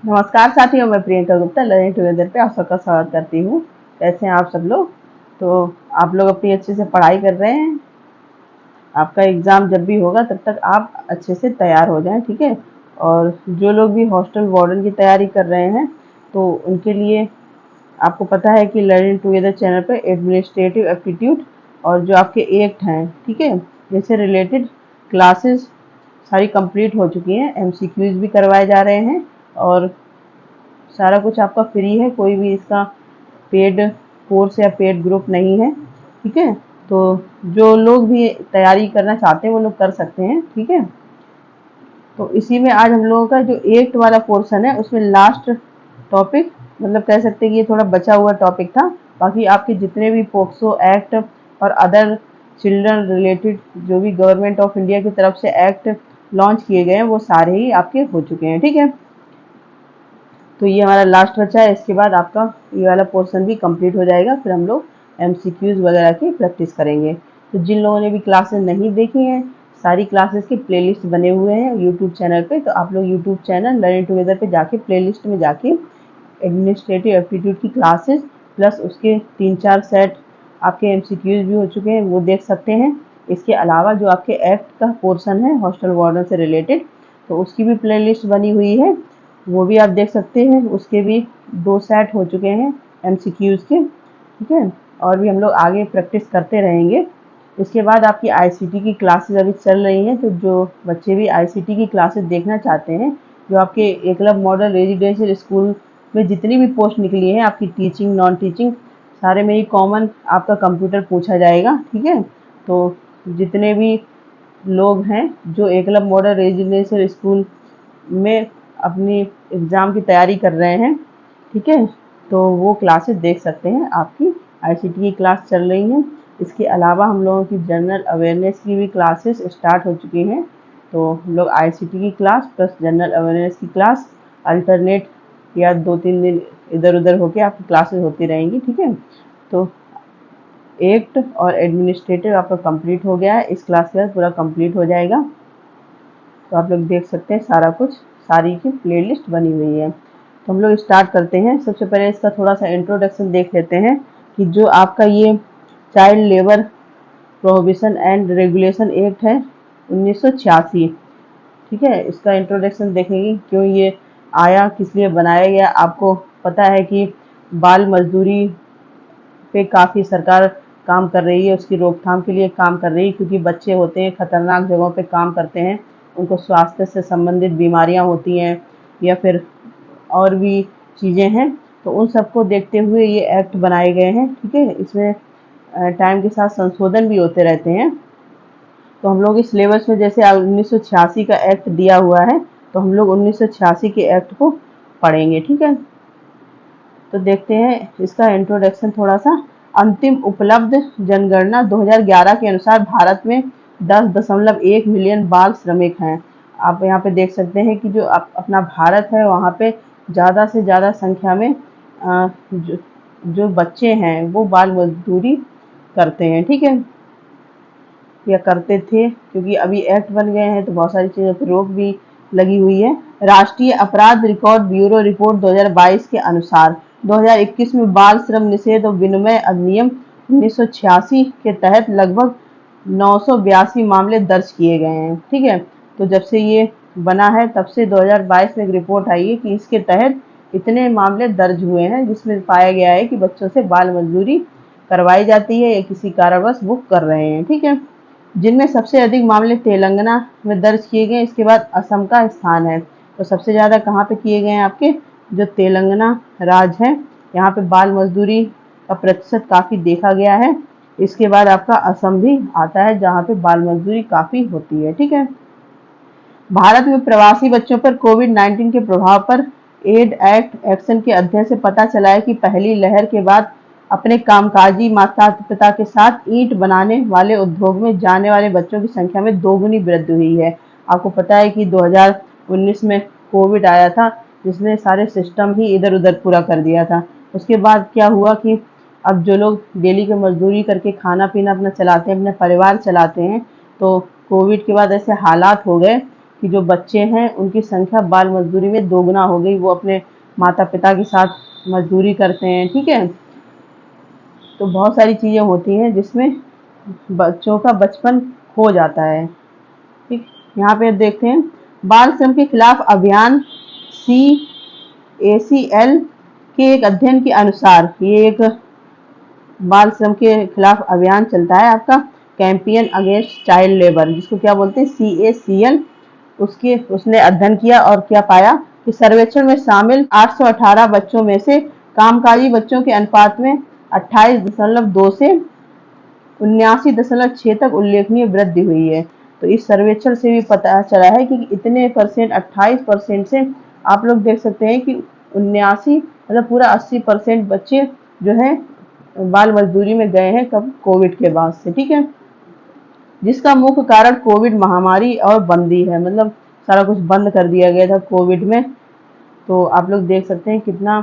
नमस्कार साथियों, मैं प्रियंका गुप्ता लर्निंग टुगेदर पे आप सबका स्वागत करती हूँ। कैसे हैं आप सब लोग? तो आप लोग अपनी अच्छे से पढ़ाई कर रहे हैं। आपका एग्ज़ाम जब भी होगा तब तक आप अच्छे से तैयार हो जाएं, ठीक है। और जो लोग भी हॉस्टल वार्डन की तैयारी कर रहे हैं तो उनके लिए आपको पता है कि लर्निंग टुगेदर चैनल पे एडमिनिस्ट्रेटिव एप्टीट्यूड और जो आपके एक्ट हैं, ठीक है, इससे रिलेटेड क्लासेस सारी कंप्लीट हो चुकी हैं। एमसीक्यूज भी करवाए जा रहे हैं और सारा कुछ आपका फ्री है। कोई भी इसका पेड कोर्स या पेड ग्रुप नहीं है, ठीक है। तो जो लोग भी तैयारी करना चाहते हैं वो लोग कर सकते हैं, ठीक है। तो इसी में आज हम लोगों का जो एक्ट वाला पोर्शन है उसमें लास्ट टॉपिक, मतलब कह सकते हैं कि ये थोड़ा बचा हुआ टॉपिक था। बाकी आपके जितने भी पोक्सो एक्ट और अदर चिल्ड्रन रिलेटेड जो भी गवर्नमेंट ऑफ इंडिया की तरफ से एक्ट लॉन्च किए गए हैं वो सारे ही आपके हो चुके हैं, ठीक है। तो ये हमारा लास्ट बचा है। इसके बाद आपका ये वाला पोर्शन भी कंप्लीट हो जाएगा। फिर हम लोग एमसीक्यूज वगैरह की प्रैक्टिस करेंगे। तो जिन लोगों ने भी क्लासेस नहीं देखी हैं, सारी क्लासेस के प्लेलिस्ट बने हुए हैं यूट्यूब चैनल पे। तो आप लोग यूट्यूब चैनल लर्निंग टुगेदर पे जाके प्लेलिस्ट में जाके एडमिनिस्ट्रेटिव एप्टीट्यूड की क्लासेस प्लस उसके 3-4 सेट आपके एमसीक्यूज भी हो चुके हैं वो देख सकते हैं। इसके अलावा जो आपके एक्ट का पोर्शन है हॉस्टल वार्डन से रिलेटेड, तो उसकी भी प्लेलिस्ट बनी हुई है, वो भी आप देख सकते हैं। उसके भी 2 सेट हो चुके हैं एमसीक्यूज के, ठीक है। और भी हम लोग आगे प्रैक्टिस करते रहेंगे। इसके बाद आपकी आईसीटी की क्लासेस अभी चल रही हैं। तो जो बच्चे भी आईसीटी की क्लासेस देखना चाहते हैं, जो आपके एकलव्य मॉडल रेजिडेंशियल स्कूल में जितनी भी पोस्ट निकली है आपकी टीचिंग नॉन टीचिंग, सारे में ही कॉमन आपका कंप्यूटर पूछा जाएगा, ठीक है। तो जितने भी लोग हैं जो एकलव्य मॉडल रेजिडेंशियल स्कूल में अपनी एग्ज़ाम की तैयारी कर रहे हैं, ठीक है, तो वो क्लासेस देख सकते हैं। आपकी आईसीटी की क्लास चल रही है। इसके अलावा हम लोगों की जनरल अवेयरनेस की भी क्लासेस स्टार्ट हो चुकी हैं। तो हम लोग आईसीटी की क्लास प्लस जनरल अवेयरनेस की क्लास अल्टरनेट या 2-3 दिन इधर उधर होके आपकी क्लासेस होती रहेंगी, ठीक है। तो एक्ट और एडमिनिस्ट्रेटिव आपका कंप्लीट हो गया है। इस क्लास के बाद पूरा कंप्लीट हो जाएगा। तो आप लोग देख सकते हैं सारा कुछ, सारी की प्लेलिस्ट बनी हुई है। तो हम लोग स्टार्ट करते हैं। सबसे पहले इसका थोड़ा सा इंट्रोडक्शन देख लेते हैं कि जो आपका ये child labour prohibition and regulation act है 1986, ठीक है। इसका इंट्रोडक्शन देखेंगे क्यों ये आया, किस लिए बनाया गया। आपको पता है कि बाल मजदूरी पे काफ़ी सरकार काम कर रही है, उसकी रोकथाम के लिए काम कर रही है, क्योंकि बच्चे होते हैं खतरनाक जगहों पे काम करते हैं, उनको स्वास्थ्य से संबंधित बीमारियां होती हैं या फिर और भी चीज़ें हैं। तो उन सबको देखते हुए ये एक्ट बनाए गए हैं, ठीक है। इसमें टाइम के साथ संशोधन भी होते रहते हैं। तो हम लोग इस सिलेबस में जैसे 1986 का एक्ट दिया हुआ है, तो हम लोग 1986 के एक्ट को पढ़ेंगे, ठीक है। तो देखते हैं इसका इंट्रोडक्शन थोड़ा सा। अंतिम उपलब्ध जनगणना 2011 के अनुसार भारत में 10.1 मिलियन बाल श्रमिक हैं। आप यहाँ पे देख सकते हैं कि जो अपना भारत है वहाँ पे ज़्यादा से ज़्यादा संख्या में जो बच्चे हैं वो बाल मजदूरी करते हैं, ठीक है, या करते थे, क्योंकि अभी एक्ट बन गए हैं तो बहुत सारी चीज़ों पर रोक भी लगी हुई है। राष्ट्रीय अपराध रिकॉर्ड ब्यूरो रिपोर्ट 2022 के अनुसार 2021 में बाल श्रम निषेध और विनिमय अधिनियम 1986 के तहत लगभग 982 मामले दर्ज किए गए हैं, ठीक है। तो जब से ये बना है तब से 2022 में एक रिपोर्ट आई है कि इसके तहत इतने मामले दर्ज हुए हैं जिसमें पाया गया है कि बच्चों से बाल मजदूरी करवाई जाती है या किसी कारणवश वो कर रहे हैं, ठीक है। जिनमें सबसे अधिक मामले तेलंगाना में दर्ज किए गए। इसके बाद असम का स्थान है। तो सबसे ज़्यादा कहाँ पे किए गए हैं आपके, जो तेलंगाना राज्य है, यहाँ पे बाल मजदूरी का प्रतिशत काफ़ी देखा गया है। इसके बाद आपका असम भी आता है जहाँ पे बाल मजदूरी काफ़ी होती है, ठीक है। भारत में प्रवासी बच्चों पर कोविड-19 के प्रभाव पर एड एक्ट एक्शन के अध्ययन से पता चला है कि पहली लहर के बाद अपने कामकाजी माता पिता के साथ ईंट बनाने वाले उद्योग में जाने वाले बच्चों की संख्या में दोगुनी वृद्धि हुई है। आपको पता है कि 2019 में कोविड आया था जिसने सारे सिस्टम ही इधर उधर पूरा कर दिया था। उसके बाद क्या हुआ कि अब जो लोग डेली की मजदूरी करके खाना पीना अपना चलाते हैं, अपने परिवार चलाते हैं, तो कोविड के बाद ऐसे हालात हो गए कि जो बच्चे हैं उनकी संख्या बाल मजदूरी में दोगुना हो गई, वो अपने माता पिता के साथ मजदूरी करते हैं। ठीक है, तो बहुत सारी चीज़ें होती हैं जिसमें बच्चों का बचपन खो जाता है। ठीक, यहाँ पे देखते हैं बाल श्रम के खिलाफ अभियान CACL के एक अध्ययन के अनुसार, ये एक बाल श्रम के खिलाफ अभियान चलता है आपका, कैंपेन अगेंस्ट चाइल्ड लेबर, जिसको क्या बोलते हैं CACL। उसने अध्ययन किया और क्या पाया कि सर्वेक्षण में शामिल 818 बच्चों में से कामकाजी बच्चों के अनुपात में 28.2 से 79.6 तक उल्लेखनीय वृद्धि हुई है। तो इस सर्वेक्षण से भी पता चला है कि इतने परसेंट 28% से आप लोग देख सकते हैं कि 79 मतलब पूरा 80% बच्चे जो हैं बाल मजदूरी में गए हैं, कब? कोविड के बाद से। ठीक है, जिसका मुख्य कारण कोविड महामारी और बंदी है, मतलब सारा कुछ बंद कर दिया गया था कोविड में। तो आप लोग देख सकते हैं कितना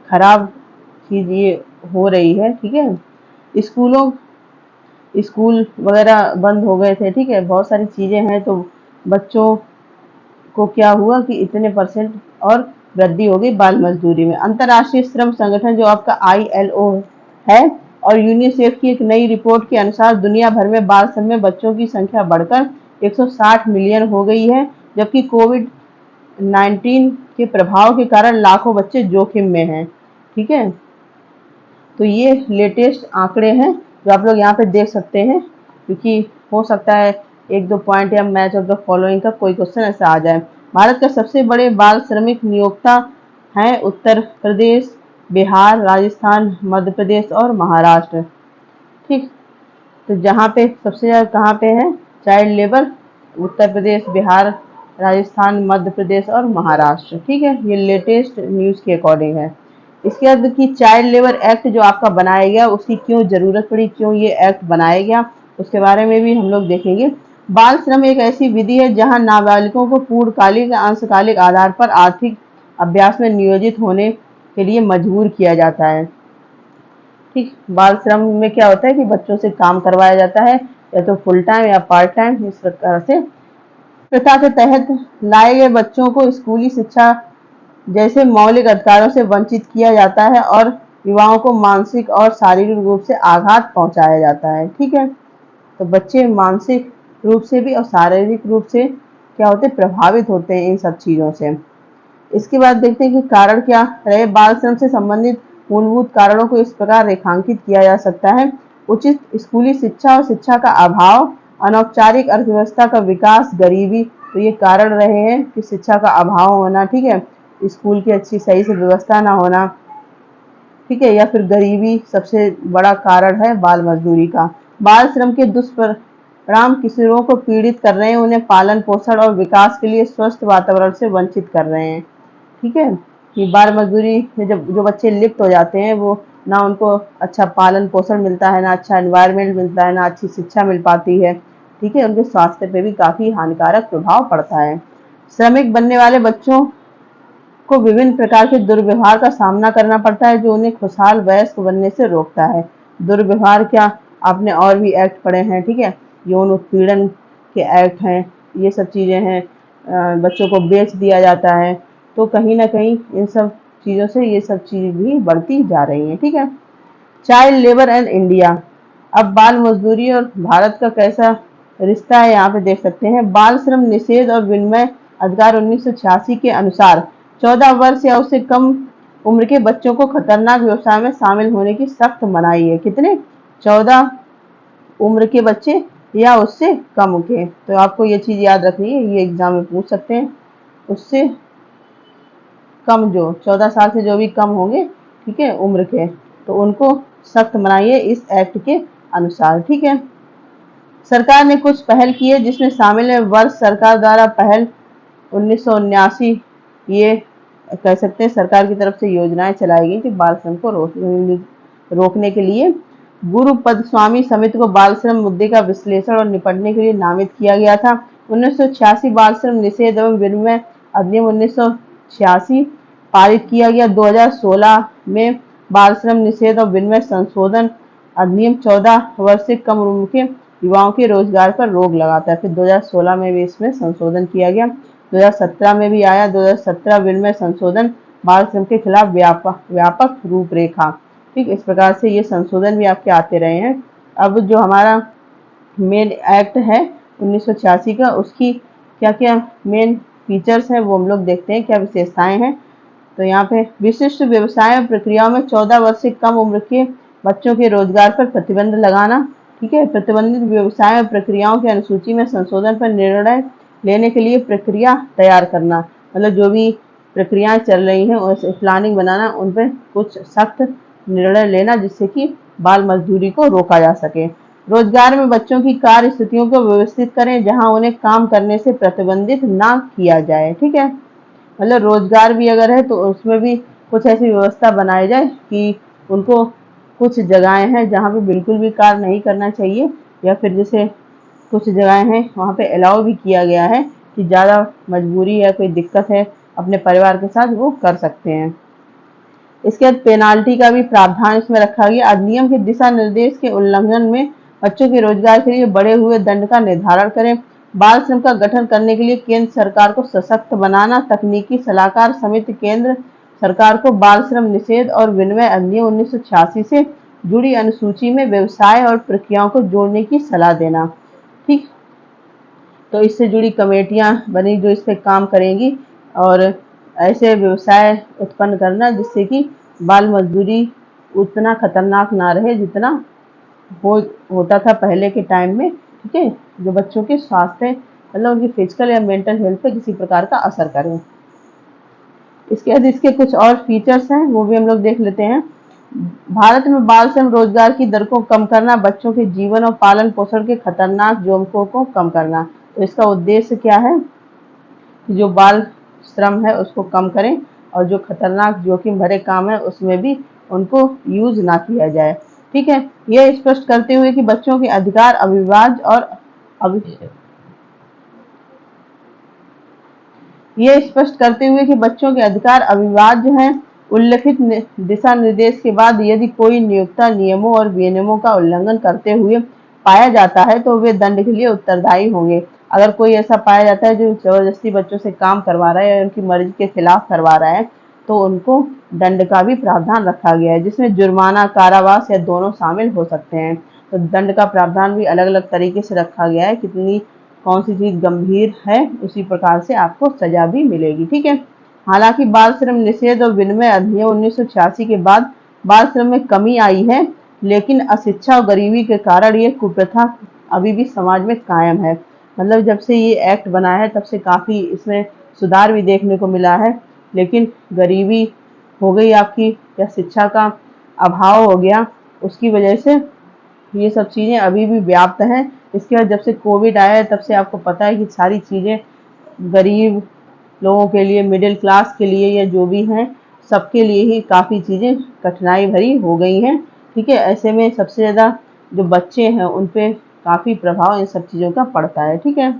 खराब चीज़ ये हो रही है। ठीक है, स्कूल वगैरह बंद हो गए थे। ठीक है, बहुत सारी चीज़ें हैं, तो बच्चों को क्या हुआ कि इतने परसेंट और वृद्धि हो गई बाल मजदूरी में। अंतर्राष्ट्रीय श्रम संगठन जो आपका ILO है और यूनिसेफ की एक नई रिपोर्ट के अनुसार दुनिया भर में बाल श्रम में बच्चों की संख्या बढ़कर 160 मिलियन हो गई है, जबकि कोविड-19 के प्रभाव के कारण लाखों बच्चे जोखिम में हैं। ठीक है, तो ये लेटेस्ट आंकड़े हैं जो आप लोग यहाँ पे देख सकते हैं, क्योंकि हो सकता है एक दो पॉइंट या मैच ऑफ द फॉलोइंग का कोई क्वेश्चन ऐसा आ जाए। भारत का सबसे बड़े बाल श्रमिक नियोक्ता हैं उत्तर प्रदेश, बिहार, राजस्थान, मध्य प्रदेश और महाराष्ट्र। ठीक, तो जहाँ पे सबसे ज़्यादा कहाँ पे है चाइल्ड लेबर? उत्तर प्रदेश, बिहार, राजस्थान, मध्य प्रदेश और महाराष्ट्र। ठीक है, ये लेटेस्ट न्यूज़ के अकॉर्डिंग है। इसके बाद कि चाइल्ड लेबर एक्ट जो आपका बनाया गया, उसकी क्यों ज़रूरत पड़ी, क्यों ये एक्ट बनाया गया, उसके बारे में भी हम लोग देखेंगे। बाल श्रम एक ऐसी विधि है जहां नाबालिगों को पूर्णकालिक या अंशकालिक आधार पर आर्थिक अभ्यास में नियोजित होने के लिए मजबूर किया जाता है। ठीक, बाल श्रम में क्या होता है कि बच्चों से काम करवाया जाता है, या तो फुल टाइम या पार्ट टाइम, इस प्रकार से। प्रथा के तहत लाए गए बच्चों को स्कूली शिक्षा जैसे मौलिक अधिकारों से वंचित किया जाता है और युवाओं को मानसिक और शारीरिक रूप से आघात पहुंचाया जाता है। ठीक है, तो बच्चे मानसिक रूप से भी और शारीरिक रूप से क्या होते, प्रभावित होते हैं इन सब चीज़ों से। इसके बाद देखते हैं कि कारण क्या रहे। बाल श्रम से संबंधित मूलभूत कारणों को इस प्रकार रेखांकित किया जा सकता है: उचित स्कूली शिक्षा और शिक्षा का अभाव, अनौपचारिक अर्थव्यवस्था का विकास, गरीबी। तो ये कारण रहे हैं कि शिक्षा का अभाव होना, ठीक है, स्कूल की अच्छी सही से व्यवस्था ना होना, ठीक है, या फिर गरीबी सबसे बड़ा कारण है बाल मजदूरी का। बाल श्रम के दुष्परिणाम किशोरों को पीड़ित कर रहे हैं, उन्हें पालन पोषण और विकास के लिए स्वस्थ वातावरण से वंचित कर रहे हैं। ठीक है, कि बाल मजदूरी में जब जो बच्चे लिप्त हो जाते हैं, वो ना उनको अच्छा पालन पोषण मिलता है, ना अच्छा एनवायरनमेंट मिलता है, ना अच्छी शिक्षा मिल पाती है। ठीक है, उनके स्वास्थ्य पे भी काफ़ी हानिकारक प्रभाव पड़ता है। श्रमिक बनने वाले बच्चों को विभिन्न प्रकार के दुर्व्यवहार का सामना करना पड़ता है, जो उन्हें खुशहाल वयस्क बनने से रोकता है। दुर्व्यवहार क्या, आपने और भी एक्ट पढ़े हैं, ठीक है, यौन उत्पीड़न के एक्ट हैं, ये सब चीज़ें हैं। बच्चों को बेच दिया जाता है, तो कहीं ना कहीं इन सब चीज़ों से ये सब चीज़ भी बढ़ती जा रही हैं। ठीक है, चाइल्ड लेबर एंड इंडिया। अब बाल मजदूरी और भारत का कैसा रिश्ता है यहाँ पे देख सकते हैं। बाल श्रम निषेध और विनिमय अधिकार 1986 के अनुसार 14 वर्ष या उससे कम उम्र के बच्चों को खतरनाक व्यवसाय में शामिल होने की सख्त मनाही है। कितने? 14 उम्र के बच्चे या उससे कम के। तो आपको ये चीज़ याद रखनी है, ये एग्जाम में पूछ सकते हैं। उससे कम, जो 14 साल से जो भी कम होंगे, ठीक है, उम्र के, तो उनको सख्त मनाही है इस एक्ट के अनुसार। ठीक है, सरकार ने कुछ पहल की है जिसमें शामिल है वर्ष सरकार द्वारा पहल 1979, ये कह सकते हैं सरकार की तरफ से योजनाएं चलाई गई कि बाल श्रम को रोकने के लिए। गुरु पद्मस्वामी समिति को बाल श्रम मुद्दे का विश्लेषण और निपटने के लिए नामित किया गया था। 1986 बाल श्रम निषेध एवं विनिमय अधिनियम 1986 पारित किया गया। 2016 में बाल श्रम निषेध और विनिमय संशोधन अधिनियम 14 वर्ष से कम उम्र के युवाओं के रोजगार पर रोक लगाता है। फिर 2016 में भी इसमें संशोधन किया गया, 2017 में भी आया, 2017 विनिमय संशोधन बाल श्रम के खिलाफ व्यापक रूपरेखा। ठीक, इस प्रकार से ये संशोधन भी आपके आते रहे हैं। अब जो हमारा मेन एक्ट है 1986 का, उसकी क्या क्या मेन फीचर्स हैं वो हम लोग देखते हैं, क्या विशेषताएं हैं। तो यहाँ पे विशिष्ट व्यवसाय और प्रक्रियाओं में 14 वर्ष से कम उम्र के बच्चों के रोजगार पर प्रतिबंध लगाना। ठीक है, प्रतिबंधित व्यवसाय और प्रक्रियाओं की अनुसूची में संशोधन पर निर्णय लेने के लिए प्रक्रिया तैयार करना, मतलब जो भी प्रक्रियाएं चल रही हैं उस प्लानिंग बनाना, उन पर कुछ सख्त निर्णय लेना जिससे कि बाल मजदूरी को रोका जा सके। रोजगार में बच्चों की कार्य स्थितियों को व्यवस्थित करें जहां उन्हें काम करने से प्रतिबंधित ना किया जाए। ठीक है, मतलब रोजगार भी अगर है तो उसमें भी कुछ ऐसी व्यवस्था बनाई जाए कि उनको कुछ जगहें हैं जहाँ पे बिल्कुल भी कार्य नहीं करना चाहिए, या फिर जैसे कुछ जगहें हैं वहाँ पे अलाउ भी किया गया है कि ज़्यादा मजबूरी है, कोई दिक्कत है अपने परिवार के साथ, वो कर सकते हैं। इसके बाद पेनाल्टी का भी प्रावधान इसमें रखा गया। अधिनियम के दिशा निर्देश के उल्लंघन में बच्चों के रोजगार के लिए बढ़े हुए दंड का निर्धारण करें। बाल श्रम का गठन करने के लिए केंद्र सरकार को सशक्त बनाना। तकनीकी सलाहकार समिति केंद्र सरकार को बाल श्रम निषेध और विनिमय अधिनियम 1986 से जुड़ी अनुसूची में व्यवसाय और प्रक्रियाओं को जोड़ने की सलाह देना। ठीक, तो इससे जुड़ी कमेटियां बनी जो इस पे काम करेंगी और ऐसे व्यवसाय उत्पन्न करना जिससे कि बाल मजदूरी उतना खतरनाक ना रहे जितना होता था पहले के टाइम में। ठीक है, जो बच्चों के स्वास्थ्य मतलब उनकी फिजिकल या मेंटल हेल्थ पे किसी प्रकार का असर करे। इसके बाद इसके कुछ और फीचर्स हैं वो भी हम लोग देख लेते हैं। भारत में बाल श्रम रोजगार की दर को कम करना, बच्चों के जीवन और पालन पोषण के खतरनाक जोखिमों को कम करना। तो इसका उद्देश्य क्या है कि जो बाल श्रम है उसको कम करें और जो खतरनाक जोखिम भरे काम है उसमें भी उनको यूज ना किया जाए। ठीक है, यह स्पष्ट करते हुए कि बच्चों के अधिकार अविभाज्य और ये स्पष्ट करते हुए कि बच्चों के अधिकार अविभाज्य हैं। उल्लिखित दिशा निर्देश के बाद यदि कोई नियोक्ता नियमों और विनियमों का उल्लंघन करते हुए पाया जाता है तो वे दंड के लिए उत्तरदायी होंगे। अगर कोई ऐसा पाया जाता है जो जबरदस्ती बच्चों से काम करवा रहा है या उनकी मर्जी के खिलाफ करवा रहा है तो उनको दंड का भी प्रावधान रखा गया है, जिसमें जुर्माना, कारावास या दोनों शामिल हो सकते हैं। तो दंड का प्रावधान भी अलग अलग तरीके से रखा गया है, कितनी कौन सी चीज गंभीर है उसी प्रकार से आपको सजा भी मिलेगी। ठीक है, हालांकि बाल श्रम निषेध और विनिमय अधिनियम 1986 के बाद बाल श्रम में कमी आई है, लेकिन अशिक्षा और गरीबी के कारण ये कुप्रथा अभी भी समाज में कायम है। मतलब जब से ये एक्ट बना है तब से काफी इसमें सुधार भी देखने को मिला है, लेकिन गरीबी हो गई आपकी या शिक्षा का अभाव हो गया, उसकी वजह से ये सब चीज़ें अभी भी व्याप्त हैं। इसके बाद जब से कोविड आया है तब से आपको पता है कि सारी चीज़ें गरीब लोगों के लिए, मिडिल क्लास के लिए या जो भी हैं सबके लिए ही काफ़ी चीज़ें कठिनाई भरी हो गई हैं। ठीक है, ऐसे में सबसे ज़्यादा जो बच्चे हैं उन पे काफ़ी प्रभाव इन सब चीज़ों का पड़ता है। ठीक है,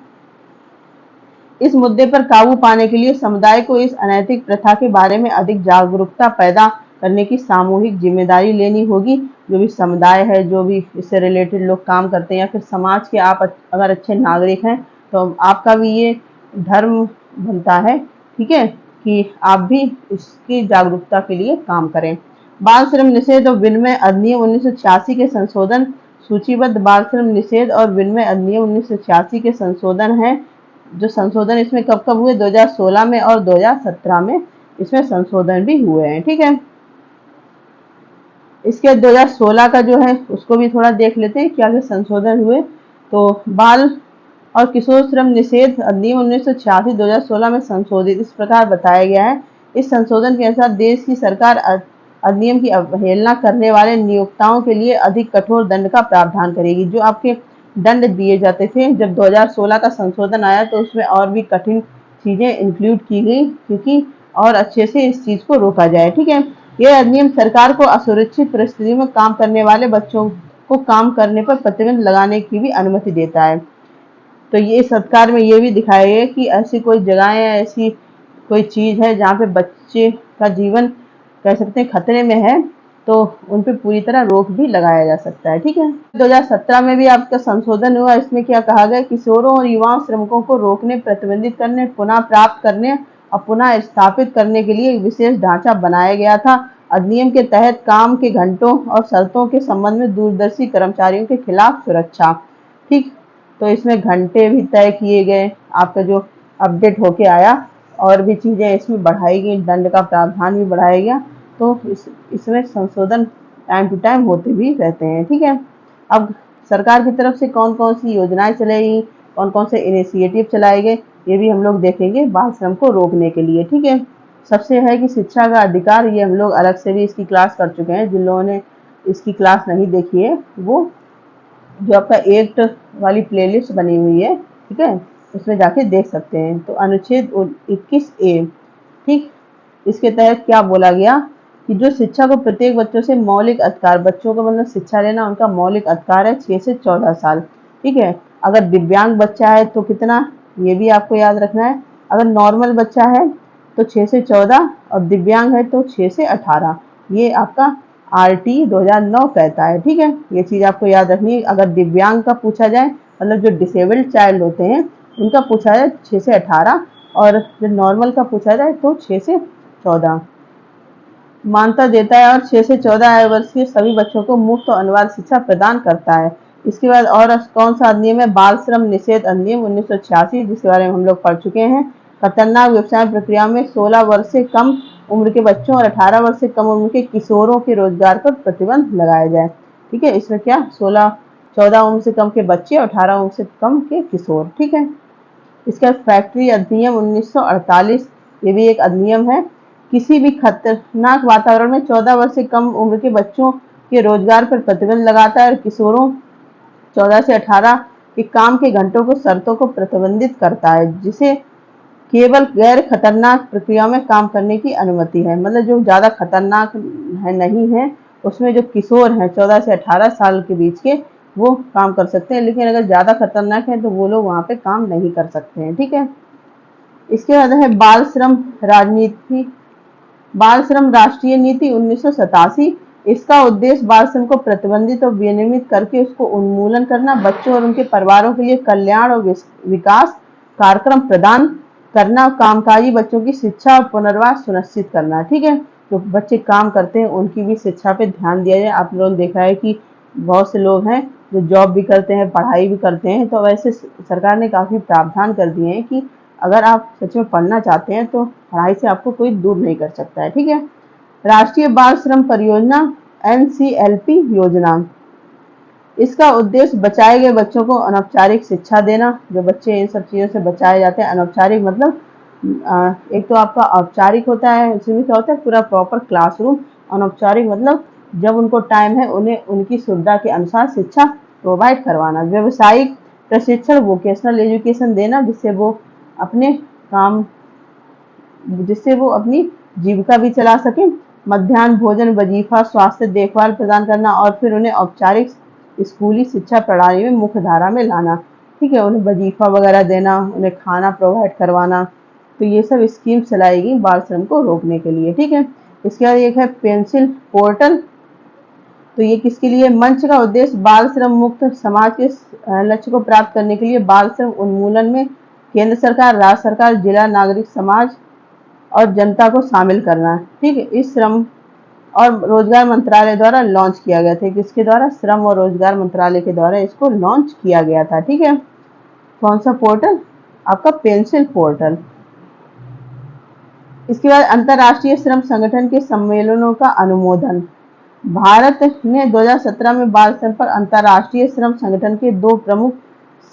इस मुद्दे पर काबू पाने के लिए समुदाय को इस अनैतिक प्रथा के बारे में अधिक जागरूकता पैदा करने की सामूहिक जिम्मेदारी लेनी होगी। जो भी समुदाय है, जो भी इससे रिलेटेड लोग काम करते हैं या फिर समाज के आप अगर अच्छे नागरिक हैं तो आपका भी ये धर्म बनता है, ठीक है, कि आप भी इसकी जागरूकता के लिए काम करें। बाल श्रम निषेध और विनिमय अधिनियम 1986 के संशोधन। सूचीबद्ध बाल श्रम निषेध और विनिमय अधिनियम 1986 के संशोधन हैं। जो संशोधन इसमें कब कब हुए, 2016 में और 2017 में इसमें संशोधन भी हुए हैं। ठीक है, इसके 2016 का जो है उसको भी थोड़ा देख लेते हैं क्या क्या संशोधन हुए। तो बाल और किशोर श्रम निषेध अधिनियम 1986 2016 में संशोधित इस प्रकार बताया गया है। इस संशोधन के अनुसार देश की सरकार अधिनियम की अवहेलना करने वाले नियोक्ताओं के लिए अधिक कठोर दंड का प्रावधान करेगी। जो आपके दंड दिए जाते थे, जब 2016 का संशोधन आया तो उसमें और भी कठिन चीजें इंक्लूड की गई क्योंकि और अच्छे से इस चीज को रोका जाए। ठीक है, यह अधिनियम सरकार को असुरक्षित परिस्थितियों में काम करने वाले बच्चों को काम करने पर प्रतिबंध लगाने की भी अनुमति देता है। तो ये सरकार में ये भी दिखाया गया कि ऐसी कोई जगह या ऐसी कोई चीज है जहाँ पे बच्चे का जीवन कह सकते हैं खतरे में है, तो उन पे पूरी तरह रोक भी लगाया जा सकता है। ठीक है, 2017 में भी आपका संशोधन हुआ। इसमें क्या कहा गया, किशोरों और युवाओं श्रमिकों को रोकने, प्रतिबंधित करने, पुनः प्राप्त करने और पुनः स्थापित करने के लिए एक विशेष ढांचा बनाया गया था। अधिनियम के तहत काम के घंटों और शर्तों के संबंध में दूरदर्शी कर्मचारियों के खिलाफ सुरक्षा। ठीक, तो इसमें घंटे भी तय किए गए, आपका जो अपडेट होके आया, और भी चीजें इसमें बढ़ाई गई, दंड का प्रावधान भी बढ़ाया गया। तो इसमें संशोधन टाइम टू टाइम होते भी रहते हैं। ठीक है, अब सरकार की तरफ से कौन कौन सी योजनाएं चलाई, कौन कौन से इनिशिएटिव चलाए गए, ये भी हम लोग देखेंगे बाल श्रम को रोकने के लिए। ठीक है, सबसे है कि शिक्षा का अधिकार, ये हम लोग अलग से भी इसकी क्लास कर चुके हैं। जिन लोगों ने इसकी क्लास नहीं देखी है वो जो आपका एक्ट वाली प्लेलिस्ट बनी हुई है, ठीक है, उसमें जाके देख सकते हैं। तो अनुच्छेद 21A, ठीक, इसके तहत क्या बोला गया कि जो शिक्षा को प्रत्येक बच्चों से मौलिक अधिकार, बच्चों को मतलब शिक्षा लेना उनका मौलिक अधिकार है 6 से 14 साल। ठीक है, अगर दिव्यांग बच्चा है तो कितना, ये भी आपको याद रखना है। अगर नॉर्मल बच्चा है तो 6 से 14 और दिव्यांग है तो 6 से 18। ये आपका RT 2009 कहता है। ठीक है, ये चीज आपको याद रखनी है। अगर दिव्यांग का पूछा जाए, मतलब जो डिसेबल्ड चाइल्ड होते हैं उनका पूछा जाए 6 से 18, और जो नॉर्मल का पूछा जाए तो 6 से 14 मान्यता देता है, और 6 से 14 आयु वर्ष के सभी बच्चों को मुफ्त और अनिवार्य शिक्षा प्रदान करता है। इसके बाद और कौन सा अधिनियम है, बाल श्रम निषेध अधिनियम 1986, जिसके बारे में हम लोग पढ़ चुके हैं। खतरनाक व्यवसाय प्रक्रिया में 16 वर्ष से कम उम्र के बच्चों और 18 वर्ष से कम उम्र के किशोरों के रोजगार पर प्रतिबंध लगाया जाए। ठीक है, इसमें क्या 14 उम्र से कम के बच्चे और 18 उम्र से कम के किशोर। ठीक है, इसका फैक्ट्री अधिनियम 1948, ये भी एक अधिनियम है। किसी भी खतरनाक वातावरण में 14 वर्ष से कम उम्र के बच्चों के रोजगार पर प्रतिबंध लगाता है और किशोरों 14 से 18 के काम के घंटों को शर्तों को प्रतिबंधित करता है, जिसे केवल गैर खतरनाक प्रक्रिया में काम करने की अनुमति है। मतलब जो ज्यादा खतरनाक है नहीं है, उसमें जो किशोर हैं 14 से 18 साल के बीच के, वो काम कर सकते हैं, लेकिन अगर ज्यादा खतरनाक है तो वो लोग वहां पे काम नहीं कर सकते हैं। ठीक है, इसके बाद है बाल श्रम राजनीति, बाल श्रम राष्ट्रीय नीति 1987। इसका उद्देश्य बाल श्रम को प्रतिबंधित और विनियमित करके उसको उन्मूलन करना, बच्चों और उनके परिवारों के लिए कल्याण और विकास कार्यक्रम प्रदान करना, कामकाजी बच्चों की शिक्षा और पुनर्वास सुनिश्चित करना। ठीक है, जो बच्चे काम करते हैं उनकी भी शिक्षा पे ध्यान दिया जाए। आप लोगों ने देखा है कि बहुत से लोग हैं जो जॉब भी करते हैं, पढ़ाई भी करते हैं, तो वैसे सरकार ने काफी प्रावधान कर दिए हैं कि अगर आप सच में पढ़ना चाहते हैं तो पढ़ाई से आपको कोई दूर नहीं कर सकता है। ठीक है, राष्ट्रीय बाल श्रम परियोजना NCLP योजना, इसका उद्देश्य बचाए गए बच्चों को अनौपचारिक शिक्षा देना। जो बच्चे इन सब चीजों से बचाए जाते हैं, अनौपचारिक मतलब एक तो आपका औपचारिक होता है, उसमें क्या होता है पूरा प्रॉपर क्लासरूम। अनौपचारिक मतलब जब उनको टाइम है उन्हें उनकी सुविधा के अनुसार शिक्षा प्रोवाइड करवाना। व्यवसायिक प्रशिक्षण, वोकेशनल एजुकेशन देना, जिससे वो अपनी जीविका भी चला सके। मध्याह्न भोजन, वजीफा, स्वास्थ्य देखभाल प्रदान करना, और फिर उन्हें औपचारिक स्कूली शिक्षा प्रणाली में मुख्य धारा में लाना। ठीक है, उन्हें वजीफा वगैरह देना, उन्हें खाना प्रोवाइड करवाना। तो ये सब स्कीम चलाई गई बाल श्रम को रोकने के लिए। ठीक है, इसके बाद एक है पेंसिल पोर्टल। तो ये किसके लिए, मंच का उद्देश्य बाल श्रम मुक्त समाज के लक्ष्य को प्राप्त करने के लिए बाल श्रम उन्मूलन में केंद्र सरकार, राज्य सरकार, जिला, नागरिक समाज और जनता को शामिल करना। ठीक है, इस श्रम और रोजगार मंत्रालय द्वारा लॉन्च किया गया था। किसके द्वारा, श्रम और रोजगार मंत्रालय के द्वारा इसको लॉन्च किया गया था। ठीक है, कौन सा पोर्टल, आपका पेंसिल पोर्टल। इसके बाद अंतर्राष्ट्रीय श्रम संगठन के सम्मेलनों का अनुमोदन। भारत ने 2017 में बाल श्रम पर अंतर्राष्ट्रीय श्रम संगठन के 2 प्रमुख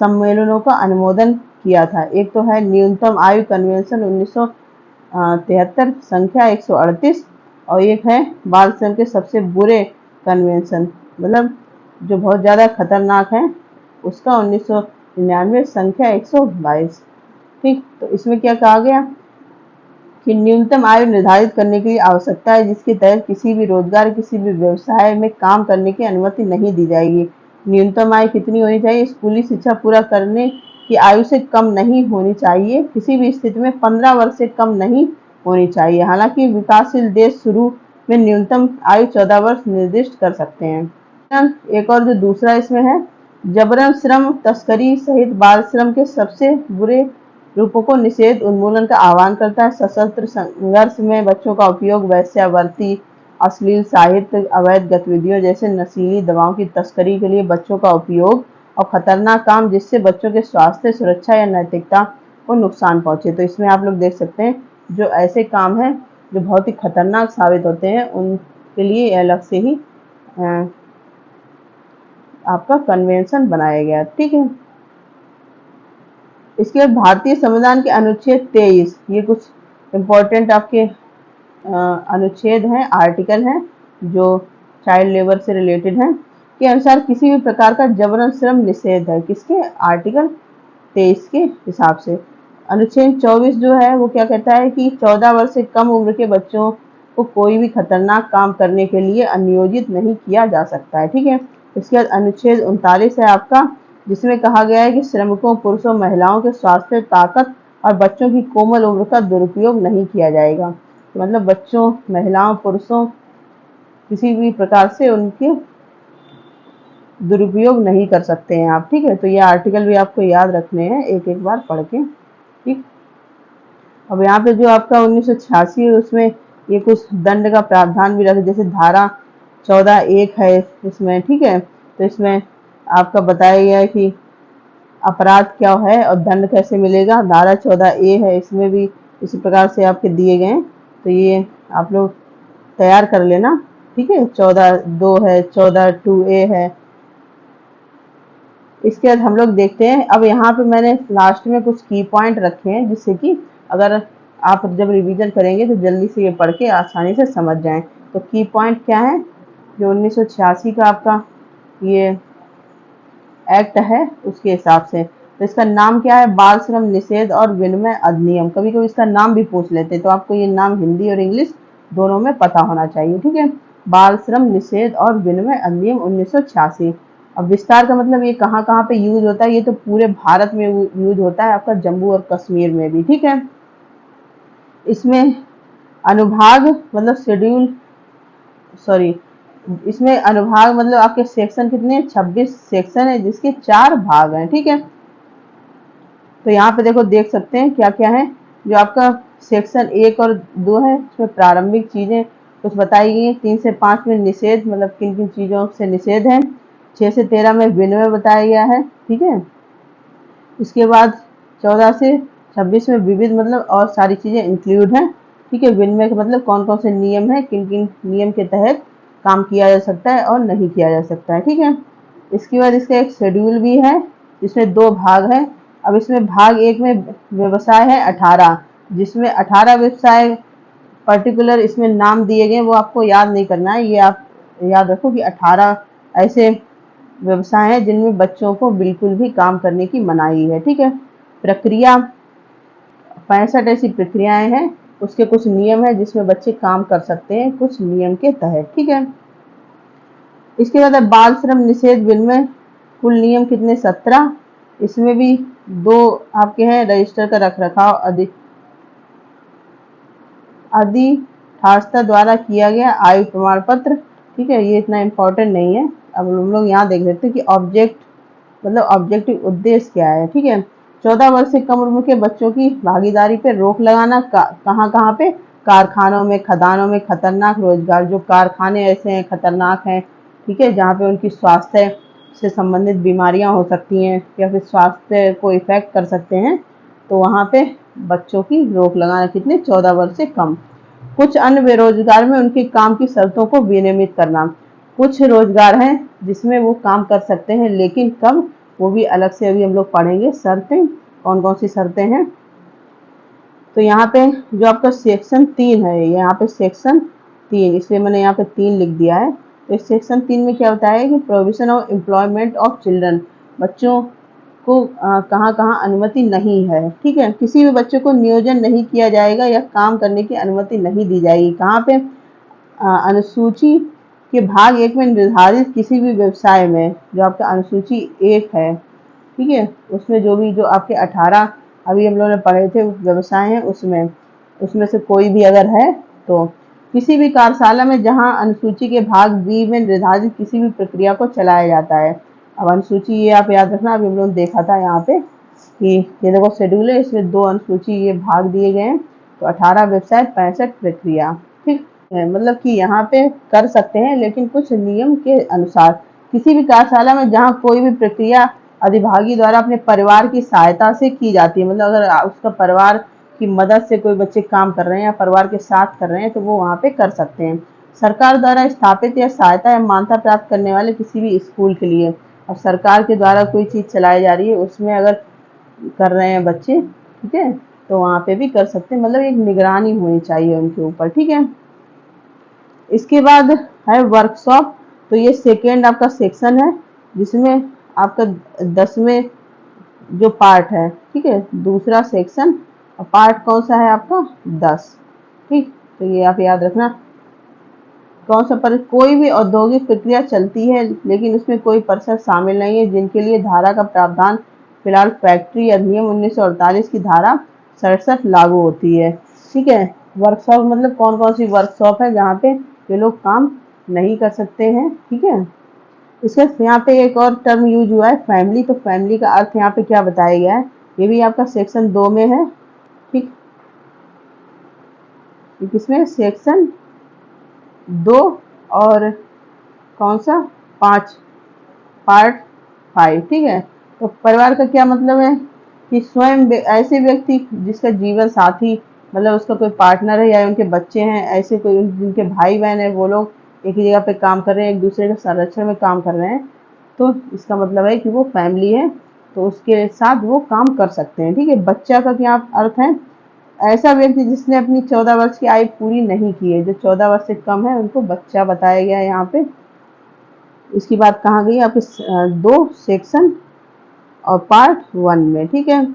सम्मेलनों का अनुमोदन किया था। एक तो है न्यूनतम आयु कन्वेंशन 1973 संख्या 138, और एक है बाल श्रम के सबसे बुरे कन्वेंशन, मतलब जो बहुत ज्यादा खतरनाक है, उसका 1999 संख्या 122। ठीक, तो इसमें क्या कहा गया कि न्यूनतम आयु निर्धारित करने की आवश्यकता है, जिसके तहत किसी भी रोजगार, किसी भी व्यवसाय में काम करने की अनुमति नहीं दी जाएगी। न्यूनतम आयु कितनी होनी चाहिए, स्कूली शिक्षा पूरा करने की आयु से कम नहीं होनी चाहिए, किसी भी स्थिति में 15 वर्ष से कम नहीं होनी चाहिए। हालांकि विकासशील देश शुरू में न्यूनतम आयु 14 वर्ष निर्दिष्ट कर सकते हैं। एक और जो दूसरा इसमें है, जबरन श्रम, तस्करी सहित बाल श्रम के सबसे बुरे रूपों को निषेध उन्मूलन का आह्वान करता है। सशस्त्र संघर्ष में बच्चों का उपयोग, वेश्यावृत्ति, अश्लील साहित्य, अवैध गतिविधियों जैसे नशीली दवाओं की तस्करी के लिए बच्चों का उपयोग और खतरनाक काम जिससे बच्चों के स्वास्थ्य, सुरक्षा या नैतिकता को नुकसान पहुंचे। तो इसमें आप लोग देख सकते हैं जो ऐसे काम हैं जो बहुत ही खतरनाक साबित होते हैं, उनके लिए अलग से ही आपका कन्वेंशन बनाया गया। ठीक है। इसके बाद भारतीय संविधान के अनुच्छेद 23, ये कुछ इम्पोर्टेंट आपके अनुच्छेद हैं, आर्टिकल हैं जो चाइल्ड लेबर से रिलेटेड हैं, के अनुसार किसी भी प्रकार का जबरन श्रम निषेध है। किसके? आर्टिकल 23 के हिसाब से। अनुच्छेद 24 जो है वो क्या कहता है कि 14 वर्ष से कम उम्र के बच्चों को कोई भी खतरनाक काम करने के लिए नियोजित नहीं किया जा सकता है। ठीक है। इसके बाद अनुच्छेद 39 है आपका, जिसमें कहा गया है कि श्रमिकों, पुरुषों, महिलाओं के स्वास्थ्य, ताकत और बच्चों की कोमल उम्र का दुरुपयोग नहीं किया जाएगा। तो मतलब बच्चों, महिलाओं, पुरुषों किसी भी प्रकार से उनके दुरुपयोग नहीं कर सकते हैं आप। ठीक है। तो ये आर्टिकल भी आपको याद रखने हैं एक एक बार पढ़ के। ठीक। अब यहाँ पे जो आपका 1986 है उसमें ये कुछ दंड का प्रावधान भी रखे, जैसे धारा 14(1) है इसमें। ठीक है। तो इसमें आपका बताया गया है कि अपराध क्या है और दंड कैसे मिलेगा। धारा 14(a) है, इसमें भी इसी प्रकार से आपके दिए गए हैं। तो ये आप लोग तैयार कर लेना। ठीक है। 14(2) है, 14(2)(a) है। इसके बाद हम लोग देखते हैं, अब यहाँ पे मैंने लास्ट में कुछ की पॉइंट रखे हैं जिससे कि अगर आप जब रिवीजन करेंगे तो जल्दी से ये पढ़ के आसानी से समझ जाएं। तो की पॉइंट क्या है, जो 1986 का आपका ये एक्ट है उसके हिसाब से। तो इसका नाम क्या है? बाल श्रम निषेध और विनिमय अधिनियम। कभी कभी इसका नाम भी पूछ लेते हैं, तो आपको ये नाम हिंदी और इंग्लिश दोनों में पता होना चाहिए। ठीक है। बाल श्रम निषेध और विनिमय अधिनियम 1986। अब विस्तार का मतलब ये कहाँ कहाँ पे यूज होता है, ये तो पूरे भारत में यूज होता है, आपका जम्मू और कश्मीर में भी। ठीक है। इसमें अनुभाग मतलब शेड्यूल, सॉरी, इसमें अनुभाग मतलब आपके सेक्शन कितने? 26 सेक्शन है जिसके 4 भाग हैं। ठीक है। तो यहाँ पे देखो, देख सकते हैं क्या क्या है। जो आपका सेक्शन 1 और 2 है इसमें प्रारंभिक चीजें कुछ बताई गई हैं। 3 से 5 में निषेध, मतलब किन किन चीजों से निषेध है। 6 से 13 में विनिमय बताया गया है। ठीक है। इसके बाद 14 से 26 में विविध, मतलब और सारी चीजें इंक्लूड हैं। ठीक है। विनिमय का मतलब कौन कौन से नियम है, किन किन नियम के तहत काम किया जा सकता है और नहीं किया जा सकता है। ठीक है। इसके बाद इसका एक शेड्यूल भी है जिसमें 2 भाग है। अब इसमें भाग 1 में व्यवसाय है 18, जिसमें 18 व्यवसाय पर्टिकुलर इसमें नाम दिए गए, वो आपको याद नहीं करना है। ये आप याद रखो कि 18 ऐसे व्यवसाय हैं जिनमें बच्चों को बिल्कुल भी काम करने की मनाही है। ठीक है। प्रक्रिया 65 ऐसी प्रक्रियाएं हैं, उसके कुछ नियम है जिसमें बच्चे काम कर सकते हैं कुछ नियम के तहत। ठीक है। इसके बाद बाल श्रम निषेध विनिमय, कुल नियम कितने? 17। इसमें भी 2 आपके हैं, रजिस्टर का रख रखाव अधिष्ठाता द्वारा किया गया आयु प्रमाण पत्र। ठीक है। ये इतना इम्पोर्टेंट नहीं है। अब हम लोग यहाँ देख लेते हैं कि ऑब्जेक्ट मतलब ऑब्जेक्टिव उद्देश्य क्या है। ठीक है। 14 वर्ष से कम उम्र के बच्चों की भागीदारी पे रोक लगाना। कहाँ कहाँ पे? कारखानों में, खदानों में, खतरनाक रोजगार, जो कारखाने ऐसे हैं खतरनाक हैं, ठीक है, जहाँ पे उनकी स्वास्थ्य से संबंधित बीमारियां हो सकती हैं या फिर स्वास्थ्य को इफेक्ट कर सकते हैं, तो वहाँ पे बच्चों की रोक लगाना। कितने? 14 वर्ष से कम। कुछ अन्य बेरोजगार में उनके काम की शर्तों को विनियमित करना। कुछ रोजगार हैं जिसमें वो काम कर सकते हैं, लेकिन कब, वो भी अलग से अभी हम लोग पढ़ेंगे। शर्तें कौन कौन सी शर्तें हैं। तो यहाँ पे जो आपका सेक्शन 3 है, यहाँ पे सेक्शन 3, इसलिए मैंने यहाँ पे 3 लिख दिया है। तो इस सेक्शन 3 में क्या होता है कि provision of employment of children, बच्चों को कहाँ कहाँ अनुमति नहीं है। ठीक है। किसी भी बच्चे को नियोजन नहीं किया जाएगा या काम करने की अनुमति नहीं दी जाएगी। कहाँ पे? अनुसूची के भाग 1 में निर्धारित किसी भी व्यवसाय में, जो आपका अनुसूची 1 है, ठीक है, उसमें जो आपके 18 अभी हम लोगों ने पढ़े थे व्यवसाय हैं, उसमें से कोई भी अगर है तो किसी भी कार्यशाला में जहां अनुसूची के भाग बी में निर्धारित किसी भी प्रक्रिया को चलाया जाता है। अब अनुसूची ये आप याद रखना, अभी हम लोग देखा था यहाँ पे कि ये देखो शेड्यूल है, इसमें 2 अनुसूची ये भाग दिए गए हैं, तो 18 वेबसाइट 65 प्रक्रिया। ठीक है, मतलब कि यहाँ पे कर सकते हैं लेकिन कुछ नियम के अनुसार। किसी भी कार्यशाला में जहाँ कोई भी प्रक्रिया अधिभागी द्वारा अपने परिवार की सहायता से की जाती है, मतलब अगर उसका परिवार की मदद से कोई बच्चे काम कर रहे हैं या परिवार के साथ कर रहे हैं तो वो वहाँ पे कर सकते हैं। सरकार द्वारा स्थापित या सहायता या मान्यता प्राप्त करने वाले किसी भी स्कूल के लिए, अब सरकार के द्वारा कोई चीज़ चलाई जा रही है उसमें अगर कर रहे हैं बच्चे, ठीक है, तो वहाँ पे भी कर सकते हैं, मतलब एक निगरानी होनी चाहिए उनके ऊपर। ठीक है, इसके बाद है वर्कशॉप। तो ये सेकेंड आपका सेक्शन है जिसमें आपका 10वें जो पार्ट है, ठीक है, दूसरा सेक्शन, और पार्ट कौन सा है आपका 10। ठीक, तो ये आप याद रखना। कौन सा पर कोई भी औद्योगिक प्रक्रिया चलती है लेकिन उसमें कोई परिसर शामिल नहीं है जिनके लिए धारा का प्रावधान फिलहाल फैक्ट्री अधिनियम 1948 की धारा 67 लागू होती है। ठीक है, वर्कशॉप मतलब कौन कौन सी वर्कशॉप है जहाँ पे ये लोग काम नहीं कर सकते हैं। ठीक है, इसके यहाँ पे एक और टर्म यूज हुआ है फैमिली, तो फैमिली का अर्थ यहाँ पे क्या बताया गया है, ये भी आपका सेक्शन 2 में है। ठीक, किसमें, सेक्शन 2 और कौन सा 5, पार्ट 5। ठीक है, तो परिवार का क्या मतलब है कि स्वयं ऐसे व्यक्ति जिसका जीवन साथी, मतलब उसका कोई पार्टनर है या उनके बच्चे हैं, ऐसे कोई जिनके भाई बहन है, वो लोग एक ही जगह पे काम कर रहे हैं, एक दूसरे के संरक्षण में काम कर रहे हैं, तो इसका मतलब है कि वो फैमिली है, तो उसके साथ वो काम कर सकते हैं। ठीक है, बच्चा का क्या अर्थ है, ऐसा व्यक्ति जिसने अपनी 14 वर्ष की आयु पूरी नहीं की है, जो 14 वर्ष से कम है उनको बच्चा बताया गया है यहाँ पे। इसकी बात कहाँ गई आपके 2 सेक्शन और पार्ट 1 में। ठीक है,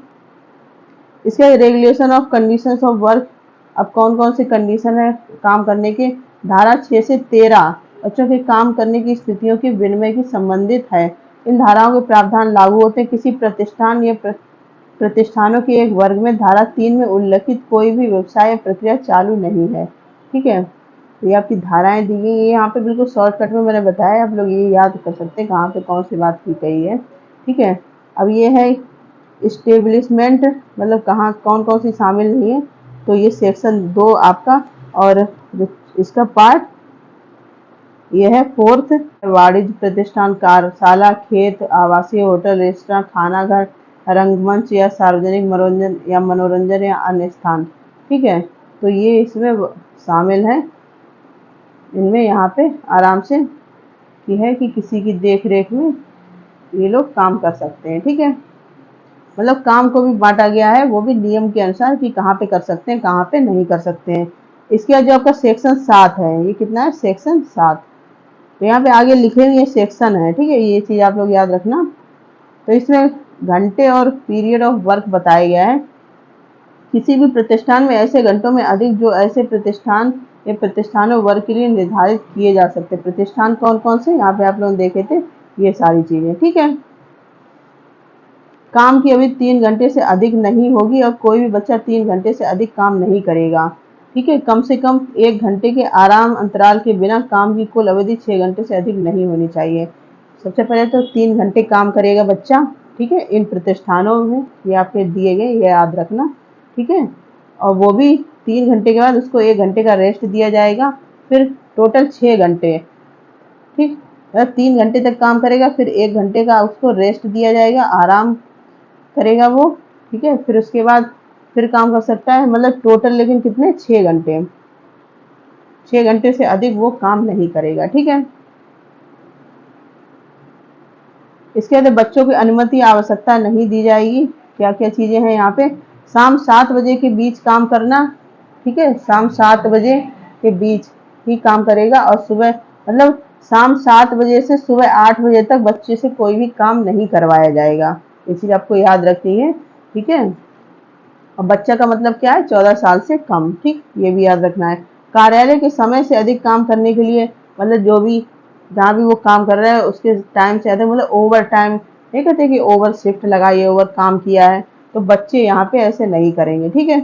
इसके regulation of conditions of work, अब कौन कौन से कंडीशन है काम करने के, धारा 6 से 13 बच्चों के काम करने की स्थितियों के विनिमय की संबंधित है। इन धाराओं के प्रावधान लागू होते हैं किसी प्रतिष्ठान या प्रतिष्ठानों के एक वर्ग में धारा 3 में उल्लिखित कोई भी व्यवसाय या प्रक्रिया चालू नहीं है। ठीक है, तो ये आपकी धाराएं दी गई, ये यहाँ पे बिल्कुल शॉर्टकट में मैंने बताया, आप लोग ये याद कर सकते हैं कहाँ पे कौन सी बात की गई है। ठीक है, अब ये है इस्टेब्लिशमेंट, मतलब कहाँ कौन कौन सी शामिल नहीं है, तो ये सेक्शन 2 आपका, और इसका पार्ट ये है 4th, वाणिज्य प्रतिष्ठान, कार्यशाला, खेत, आवासीय, होटल, रेस्तरां, खाना घर, रंगमंच या सार्वजनिक मनोरंजन या अन्य स्थान। ठीक है, तो ये इसमें शामिल है, इनमें यहाँ पे आराम से की है कि किसी की देख रेख में ये लोग काम कर सकते हैं। ठीक है, मतलब काम को भी बांटा गया है, वो भी नियम के अनुसार कि कहाँ पे कर सकते हैं कहाँ पे नहीं कर सकते हैं। इसके बाद जो आपका सेक्शन 7 है, ये कितना है, सेक्शन 7, तो यहाँ पे आगे लिखे हुए सेक्शन है। ठीक है, ये चीज़ आप लोग याद रखना। तो इसमें घंटे और पीरियड ऑफ वर्क बताया गया है, किसी भी प्रतिष्ठान में ऐसे घंटों में अधिक जो ऐसे प्रतिष्ठान या प्रतिष्ठानों वर्ग के लिए निर्धारित किए जा सकते। प्रतिष्ठान कौन कौन से यहाँ पे आप लोग देखे थे, ये सारी चीजें। ठीक है, काम की अवधि 3 घंटे से अधिक नहीं होगी और कोई भी बच्चा 3 घंटे से अधिक काम नहीं करेगा। ठीक है, कम से कम 1 घंटे के आराम अंतराल के बिना काम की कुल अवधि 6 घंटे से अधिक नहीं होनी चाहिए। सबसे पहले तो 3 घंटे काम करेगा बच्चा, ठीक है, इन प्रतिष्ठानों में, ये आपके दिए गए, ये याद रखना। ठीक है, और वो भी 3 घंटे के बाद उसको 1 घंटे का रेस्ट दिया जाएगा, फिर टोटल 6 घंटे। ठीक, 3 घंटे तक काम करेगा, फिर 1 घंटे का उसको रेस्ट दिया जाएगा, आराम करेगा वो। ठीक है, फिर उसके बाद फिर काम कर सकता है, मतलब टोटल लेकिन कितने, 6 घंटे, 6 घंटे से अधिक वो काम नहीं करेगा। ठीक है, इसके बाद बच्चों की अनुमति आवश्यकता नहीं दी जाएगी। क्या क्या चीजें हैं यहाँ पे, शाम 7 बजे के बीच काम करना। ठीक है, शाम 7 बजे के बीच ही काम करेगा, और सुबह मतलब शाम 7 बजे से सुबह 8 बजे तक बच्चे से कोई भी काम नहीं करवाया जाएगा, ये चीज आपको याद रखनी है। ठीक है, और बच्चा का मतलब क्या है, 14 साल से कम। ठीक, ये भी याद रखना है। कार्यालय के समय से अधिक काम करने के लिए, मतलब जो भी जहाँ भी वो काम कर रहा है उसके टाइम से अधिक, मतलब ओवर टाइम नहीं कहते कि ओवर शिफ्ट लगाइए, ओवर काम किया है, तो बच्चे यहाँ पे ऐसे नहीं करेंगे। ठीक है,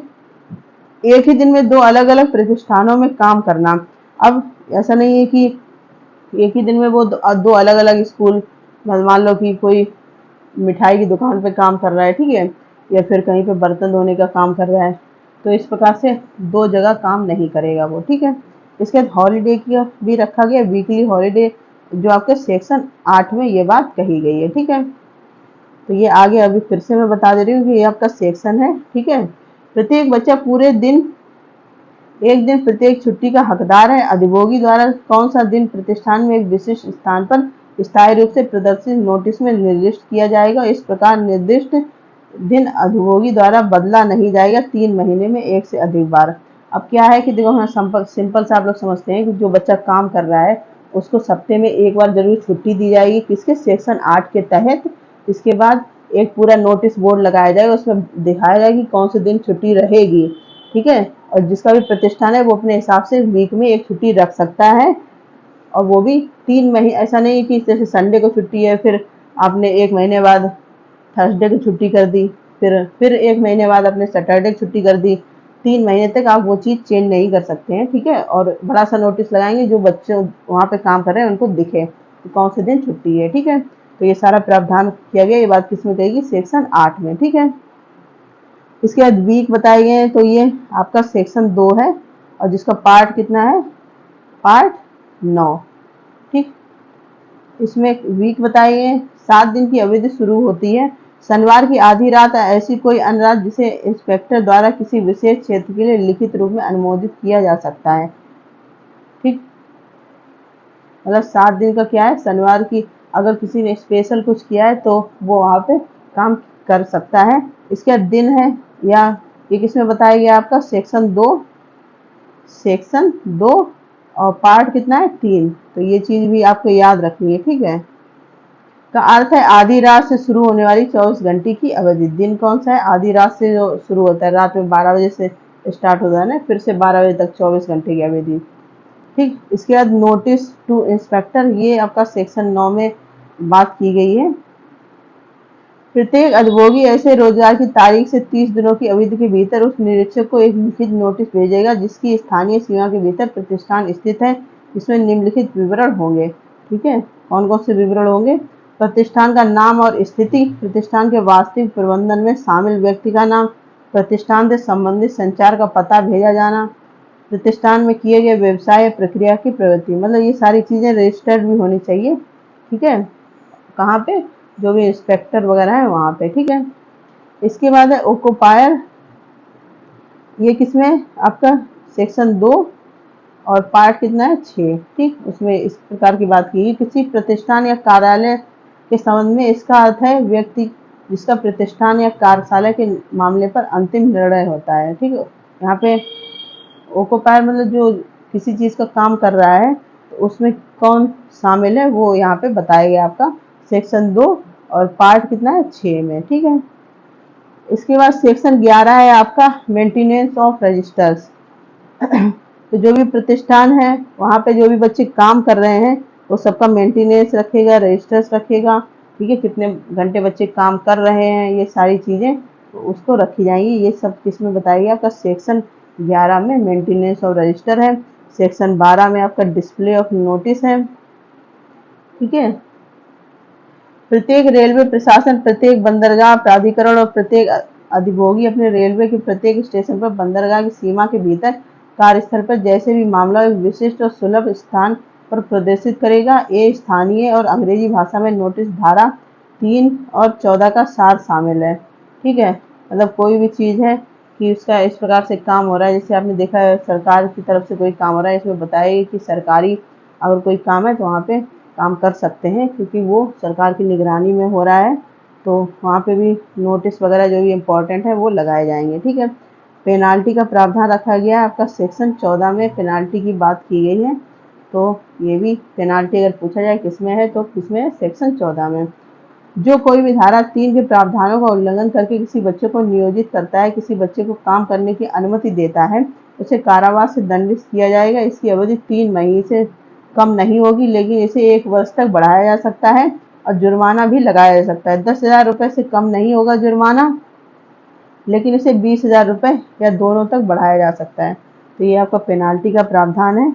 एक ही दिन में दो अलग अलग प्रतिष्ठानों में काम करना। अब ऐसा नहीं है कि एक ही दिन में वो दो अलग अलग स्कूल, मान लो कि कोई मिठाई की दुकान पे काम कर रहा है, ठीक है, या फिर कहीं पे बर्तन धोने का काम कर रहा है, तो इस प्रकार से दो जगह काम नहीं करेगा वो, ठीक है। इसके बाद हॉलीडे की भी रखा गया, वीकली हॉलीडे, जो आपके सेक्शन 8 में ये बात कही गई है, ठीक है। तो ये आगे अभी फिर से मैं बता दे रही हूँ कि ये आपका सेक्शन है, ठीक है। प्रत्येक बच्चा पूरे दिन एक दिन प्रत्येक छुट्टी का हकदार है। अधिभोगी द्वारा कौन सा दिन प्रतिष्ठान में एक विशिष्ट स्थान पर स्थायी रूप से प्रदर्शित नोटिस में निर्दिष्ट किया जाएगा। इस प्रकार निर्दिष्ट दिन अधिभोगी द्वारा बदला नहीं जाएगा 3 महीने में एक से अधिक बार। अब क्या है कि देखो, हाँ, सिंपल से आप लोग समझते हैं कि जो बच्चा काम कर रहा है उसको सप्ते में एक बार जरूर छुट्टी दी जाएगी, किसके, सेक्शन 8 के तहत। इसके बाद एक पूरा नोटिस बोर्ड लगाया जाएगा, उसमें दिखाया जाएगा कि कौन से दिन छुट्टी रहेगी, ठीक है। और जिसका भी प्रतिष्ठान है वो अपने हिसाब से वीक में एक छुट्टी रख सकता है, और वो भी 3 महीने। ऐसा नहीं है कि जैसे संडे को छुट्टी है, फिर आपने 1 महीने बाद थर्सडे की छुट्टी कर दी, फिर 1 महीने बाद आपने सैटरडे की छुट्टी कर दी। 3 महीने तक आप वो चीज़ चेंज नहीं कर सकते हैं, ठीक है। और बड़ा सा नोटिस लगाएंगे जो बच्चे वहाँ पे काम कर रहे हैं उनको दिखे कि कौन से दिन छुट्टी है, ठीक है। तो ये सारा प्रावधान किया गया। ये बात किस में कहेगी, सेक्शन 8 में, ठीक है। इसके बाद वीक बताए गए हैं, तो ये आपका सेक्शन 2 है, और जिसका पार्ट कितना है, पार्ट 9, ठीक। इसमें वीक बताए गए हैं। 7 दिन की अवधि शुरू होती है शनिवार की आधी रात, ऐसी कोई अन्य रात जिसे इंस्पेक्टर द्वारा किसी विशेष क्षेत्र के लिए लिखित रूप में अनुमोदित किया जा सकता है, ठीक। मतलब 7 दिन का क्या है, शनिवार की अगर किसी ने स्पेशल कुछ किया है तो वो वहाँ पे काम कर सकता है। इसके दिन है, या ये किसमें बताया गया आपका, सेक्शन 2, सेक्शन 2, और पार्ट कितना है, 3। तो ये चीज भी आपको याद रखनी है, ठीक है। का अर्थ है आधी रात से शुरू होने वाली 24 घंटे की अवधि। दिन कौन सा है, आधी रात से जो शुरू होता है, रात में 12 बजे से स्टार्ट होता है ना, फिर से 12 बजे तक 24 घंटे की अवधि, ठीक। इसके बाद नोटिस टू इंस्पेक्टर, ये आपका सेक्शन 9 में बात की गई है। प्रत्येक अधिभोगी ऐसे रोजगार की तारीख से 30 दिनों की अवधि के भीतर उस निरीक्षक को एक लिखित नोटिस भेजेगा जिसकी स्थानीय सीमा के भीतर प्रतिष्ठान स्थित है। इसमें निम्नलिखित विवरण होंगे, ठीक है। कौन कौन से विवरण होंगे, प्रतिष्ठान का नाम और स्थिति, प्रतिष्ठान के वास्तविक प्रबंधन में शामिल व्यक्ति का नाम, प्रतिष्ठान से संबंधित संचार का पता भेजा जाना, प्रतिष्ठान में किए गए व्यवसाय प्रक्रिया की प्रवृत्ति। मतलब ये सारी चीजें रजिस्टर्ड भी होनी चाहिए, ठीक है। कहाँ पे, जो भी इंस्पेक्टर वगैरह है वहाँ पे, ठीक है। इसके बाद है ओक्यूपायर, ये किसमें आपका, सेक्शन 2, और पार्ट कितना है, 6, ठीक। उसमें इस प्रकार की बात की, किसी प्रतिष्ठान या कार्यालय के संबंध में। इसका अर्थ है व्यक्ति जिसका प्रतिष्ठान या कार्यशाला के मामले पर अंतिम निर्णय होता है, ठीक है। यहाँ पे ओक्यूपायर मतलब जो किसी चीज का काम कर रहा है, तो उसमें कौन शामिल है वो यहाँ पे बताया गया आपका सेक्शन 2, और पार्ट कितना है, 6 में, ठीक है। इसके बाद सेक्शन 11 है आपका मेंटेनेंस ऑफ रजिस्टर्स। तो जो भी प्रतिष्ठान है वहाँ पे जो भी बच्चे काम कर रहे हैं वो सबका मेंटेनेंस रखेगा, रजिस्टर्स रखेगा, ठीक है। कितने घंटे बच्चे काम कर रहे हैं, ये सारी चीज़ें तो उसको रखी जाएंगी। ये सब किसमें बताइए, आपका सेक्शन 11 में मेंटेनेंस और रजिस्टर है। सेक्शन 12 में आपका डिस्प्ले ऑफ नोटिस है, ठीक है। प्रत्येक रेलवे प्रशासन, प्रत्येक बंदरगाह प्राधिकरण और प्रत्येक अधिभोगी अपने रेलवे के प्रत्येक स्टेशन पर बंदरगाह की सीमा के भीतर कार्यस्थल पर जैसे भी मामला एक विशिष्ट और सुलभ स्थान पर प्रदर्शित करेगा। ये स्थानीय और अंग्रेजी भाषा में नोटिस धारा 3 और 14 का सार शामिल है, ठीक है। मतलब कोई भी चीज़ है कि उसका इस प्रकार से काम हो रहा है, जैसे आपने देखा है सरकार की तरफ से कोई काम हो रहा है, इसमें बताइए कि सरकारी अगर कोई काम है तो वहाँ पे काम कर सकते हैं, क्योंकि वो सरकार की निगरानी में हो रहा है। तो वहाँ पे भी नोटिस वगैरह जो भी इम्पोर्टेंट है वो लगाए जाएंगे, ठीक है। पेनाल्टी का प्रावधान रखा गया है आपका सेक्शन 14 में, पेनाल्टी की बात की गई है। तो ये भी पेनाल्टी अगर पूछा जाए किसमें है, तो किसमें है, सेक्शन 14 में। जो कोई भी धारा 3 के प्रावधानों का उल्लंघन करके किसी बच्चे को नियोजित करता है, किसी बच्चे को काम करने की अनुमति देता है, उसे कारावास से दंडित किया जाएगा। इसकी अवधि 3 महीने से कम नहीं होगी, लेकिन इसे 1 वर्ष तक बढ़ाया जा सकता है और जुर्माना भी लगाया जा सकता है। 10,000 रुपये से कम नहीं होगा जुर्माना, लेकिन इसे 20,000 रुपये या दोनों तक बढ़ाया जा सकता है। तो ये आपका पेनाल्टी का प्रावधान है।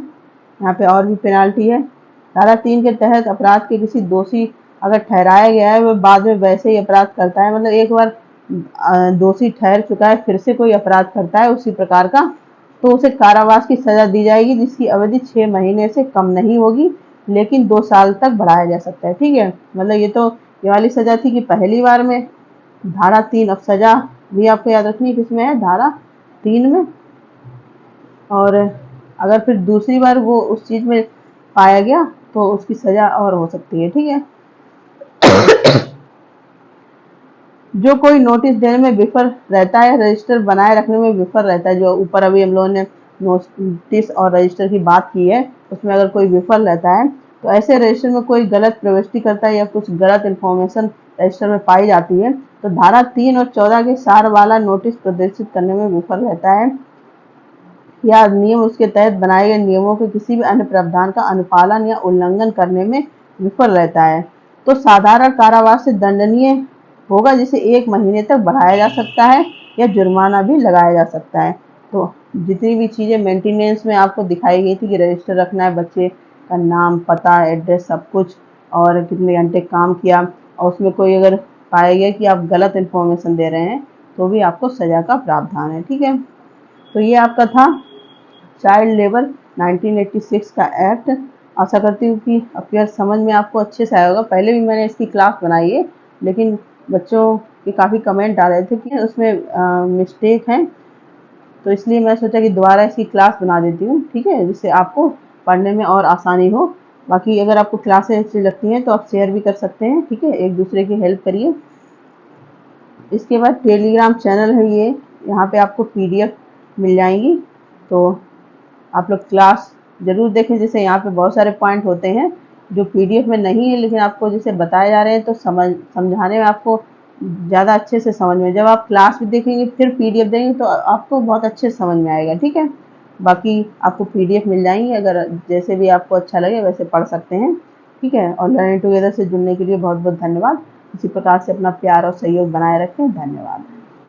यहाँ पे और भी पेनाल्टी है। धारा 3 के तहत अपराध के किसी दोषी अगर ठहराया गया है, वह बाद में वैसे ही अपराध करता है, मतलब एक बार दोषी ठहर चुका है, फिर से कोई अपराध करता है उसी प्रकार का, तो उसे कारावास की सजा दी जाएगी, जिसकी अवधि 6 महीने से कम नहीं होगी, लेकिन 2 साल तक बढ़ाया जा सकता है। ठीक है, मतलब ये तो ये वाली सजा थी कि पहली बार में। धारा 3 अब सजा भी आपको याद रखनी है, किसमें है, धारा 3 में। और अगर फिर दूसरी बार वो उस चीज में पाया गया तो उसकी सजा और हो सकती है। ठीक है, जो कोई नोटिस देने में विफल रहता है, रजिस्टर बनाए रखने में विफल रहता है, जो ऊपर अभी हम लोगों ने नोटिस और रजिस्टर की बात की है, उसमें अगर कोई विफल रहता है तो ऐसे रजिस्टर में कोई गलत प्रविष्टि करता है या कुछ गलत इन्फॉर्मेशन रजिस्टर में पाई जाती है, तो धारा 3 और 14 के सार वाला नोटिस प्रदर्शित करने में विफल रहता है या नियम उसके तहत बनाए गए नियमों के किसी भी अन्य प्रावधान का अनुपालन या उल्लंघन करने में विफल रहता है, तो साधारण कारावास से दंडनीय होगा, जिसे 1 महीने तक बढ़ाया जा सकता है या जुर्माना भी लगाया जा सकता है। तो जितनी भी चीज़ें मेंटेनेंस में आपको दिखाई गई थी कि रजिस्टर रखना है, बच्चे का नाम, पता, एड्रेस, सब कुछ, और कितने घंटे काम किया, और उसमें कोई अगर पाया गया कि आप गलत इन्फॉर्मेशन दे रहे हैं तो भी आपको सजा का प्रावधान है। ठीक है, तो ये आपका था चाइल्ड लेबर 1986 का एक्ट। आशा करती हूँ कि अब समझ में आपको अच्छे से आया होगा। पहले भी मैंने इसकी क्लास बनाई है, लेकिन बच्चों के काफ़ी कमेंट आ रहे थे कि उसमें मिस्टेक हैं, तो इसलिए मैं सोचा कि दोबारा इसकी क्लास बना देती हूँ। ठीक है, जिससे आपको पढ़ने में और आसानी हो। बाकी अगर आपको क्लासें अच्छी लगती हैं तो आप शेयर भी कर सकते हैं। ठीक है, एक दूसरे की हेल्प करिए। इसके बाद टेलीग्राम चैनल है ये, यहाँ पे आपको PDF मिल जाएंगी, तो आप लोग क्लास ज़रूर देखें। जैसे यहाँ पे बहुत सारे पॉइंट होते हैं जो PDF में नहीं है, लेकिन आपको जैसे बताए जा रहे हैं तो समझाने में आपको ज़्यादा अच्छे से समझ में। जब आप क्लास भी देखेंगे फिर PDF देंगे तो आपको बहुत अच्छे से समझ में आएगा। ठीक है, बाकी आपको PDF मिल जाएंगी, अगर जैसे भी आपको अच्छा लगे वैसे पढ़ सकते हैं। ठीक है, और लर्निंग टुगेदर से जुड़ने के लिए बहुत बहुत धन्यवाद। इसी प्रकार से अपना प्यार और सहयोग बनाए रखें। धन्यवाद।